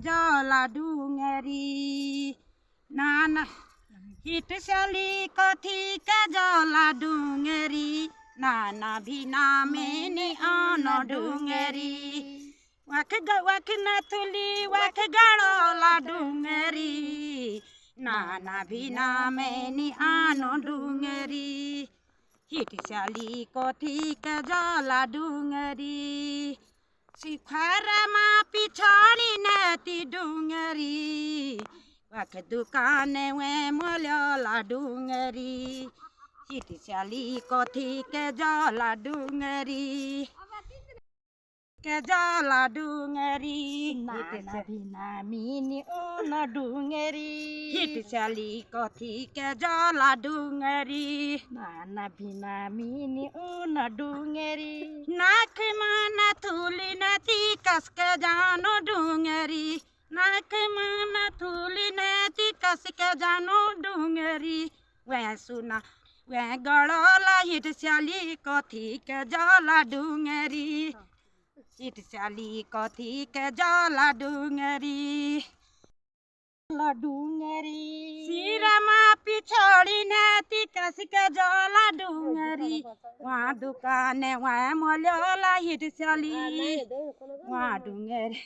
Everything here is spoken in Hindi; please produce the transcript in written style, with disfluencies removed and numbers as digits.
जला डुंगरी नाना हिट साली कथी के जला डुंगरी नाना भिना में आन डुंगरी वख नथुली वख गड़ोला डुंगरी नाना भिना में आन डुंगरी हिट साली कथी के जला डुंगरी शिखरमा पिछाड़ी नती डुंगरी वख दुकान वे मोला डुंगरी हिट साली कथी के जला डुंगरी के जला डुंगरी नाना भिना मिनी ओन डुंगरी हिट साली कथी के जला डुंगरी नाना भिना मिनी ओन डुंगरी नाक माना थुली नती कस के जानो डुंगरी नाक माना थुली नती कस के जानो डुंगरी वह सुना वह गड़ोला हिट साली कथी के जला डुंगरी हिट साली कथी के जला डुंगरी सिरमा पिछड़ी नती कस के जला डुंगरी वहाँ दुकान वहाँ मोला हिट साली वहाँ डुंगरी।